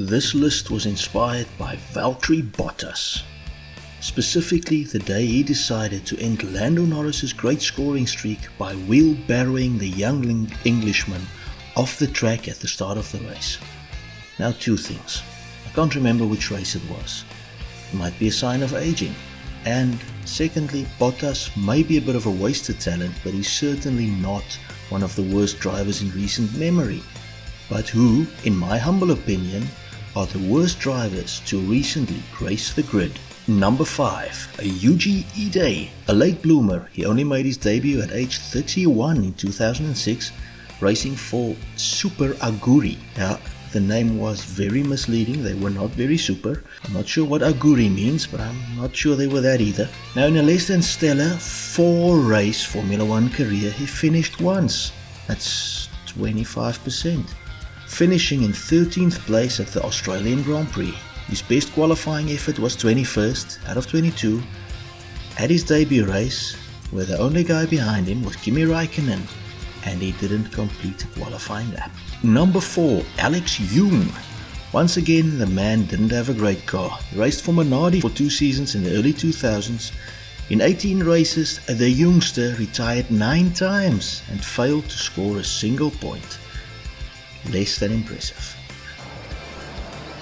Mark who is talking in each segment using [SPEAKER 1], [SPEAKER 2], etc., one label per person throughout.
[SPEAKER 1] This list was inspired by Valtteri Bottas, specifically the day he decided to end Lando Norris's great scoring streak by wheelbarrowing the young Englishman off the track at the start of the race. Now, two things. I can't remember which race it was. It might be a sign of aging. And secondly, Bottas may be a bit of a wasted talent, but he's certainly not one of the worst drivers in recent memory. But who, in my humble opinion, are the worst drivers to recently grace the grid? Number 5, Yuji Ide, a late bloomer. He only made his debut at age 31 in 2006, racing for Super Aguri. Now, the name was very misleading. They were not very super. I'm not sure what Aguri means, but I'm not sure they were that either. Now, in a less than stellar 4-race Formula 1 career, he finished once. That's 25%. Finishing in 13th place at the Australian Grand Prix. His best qualifying effort was 21st out of 22 at his debut race, where the only guy behind him was Kimi Raikkonen, and he didn't complete a qualifying lap. Number 4, Alex Yoon. Once again, the man didn't have a great car. He raced for Minardi for 2 seasons in the early 2000s. In 18 races, the youngster retired 9 times and failed to score a single point. Less than impressive.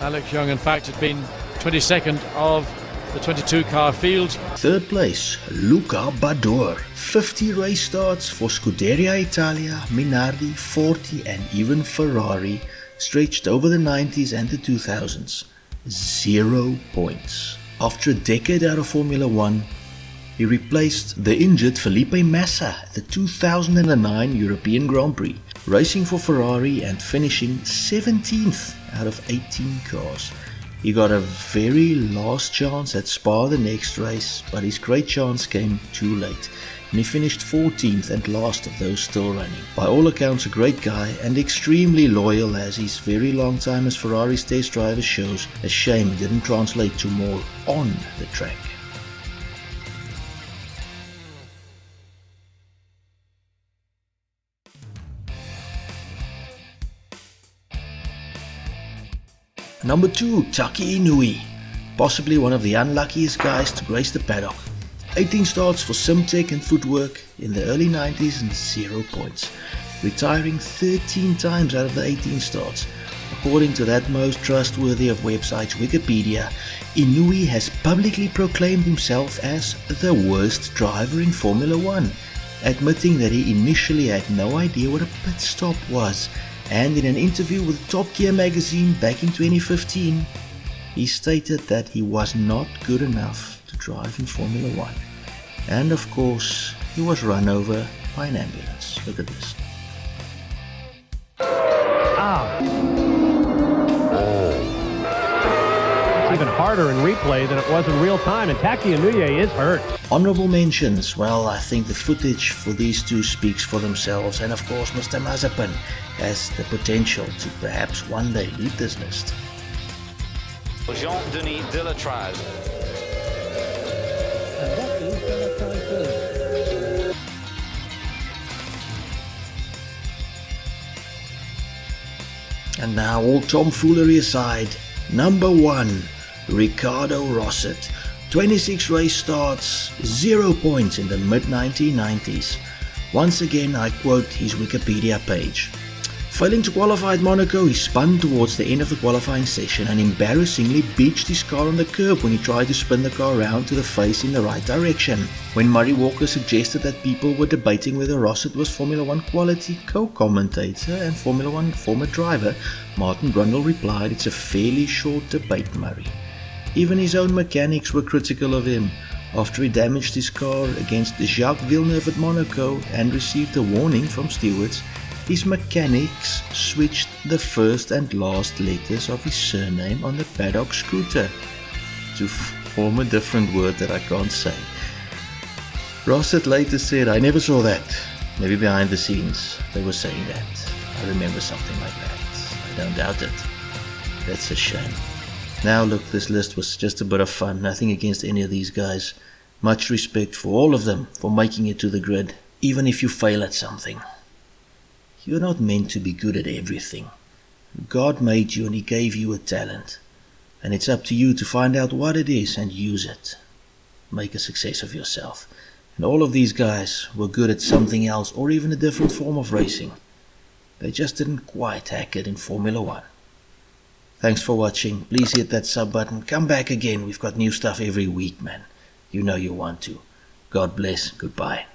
[SPEAKER 2] Alex Young, in fact, had been 22nd of the 22 car field.
[SPEAKER 1] 3rd place, Luca Badore. 50 race starts for Scuderia Italia, Minardi, Forti and even Ferrari, stretched over the 90s and the 2000s. 0 points. After a decade out of Formula 1, he replaced the injured Felipe Massa at the 2009 European Grand Prix, racing for Ferrari and finishing 17th out of 18 cars. He got a very last chance at Spa the next race, but his great chance came too late, and he finished 14th and last of those still running. By all accounts, a great guy and extremely loyal, as his very long time as Ferrari's test driver shows. A shame it didn't translate to more on the track. Number 2, Taki Nui, possibly one of the unluckiest guys to grace the paddock. 18 starts for Simtech and Footwork in the early 90s and 0 points, retiring 13 times out of the 18 starts. According to that most trustworthy of websites, Wikipedia, Inui has publicly proclaimed himself as the worst driver in Formula 1, admitting that he initially had no idea what a pit stop was. And in an interview with Top Gear magazine back in 2015, he stated that he was not good enough to drive in Formula 1. And of course, he was run over by an ambulance. Look at this.
[SPEAKER 3] It's even harder in replay than it was in real time, and Taki Nui is hurt.
[SPEAKER 1] Honorable mentions. Well, I think the footage for these two speaks for themselves, and of course Mr. Mazepin has the potential to perhaps one day lead this list.
[SPEAKER 4] Jean-Denis Delatraz.
[SPEAKER 1] And now, all tomfoolery aside, number 1, Ricardo Rossett. 26 race starts, 0 points in the mid-1990s. Once again, I quote his Wikipedia page. Failing to qualify at Monaco, he spun towards the end of the qualifying session and embarrassingly beached his car on the curb when he tried to spin the car around to the face in the right direction. When Murray Walker suggested that people were debating whether Rossett was Formula 1 quality co-commentator and Formula 1 former driver, Martin Brundle replied, "It's a fairly short debate, Murray." Even his own mechanics were critical of him. After he damaged his car against Jacques Villeneuve at Monaco and received a warning from stewards, his mechanics switched the first and last letters of his surname on the paddock scooter to form a different word that I can't say. Rossett later said, "I never saw that. Maybe behind the scenes they were saying that. I remember something like that. I don't doubt it. That's a shame." Now look, this list was just a bit of fun. Nothing against any of these guys. Much respect for all of them for making it to the grid, even if you fail at something. You're not meant to be good at everything. God made you and He gave you a talent, and it's up to you to find out what it is and use it. Make a success of yourself. And all of these guys were good at something else or even a different form of racing. They just didn't quite hack it in Formula 1. Thanks for watching. Please hit that sub button. Come back again. We've got new stuff every week, man. You know you want to. God bless. Goodbye.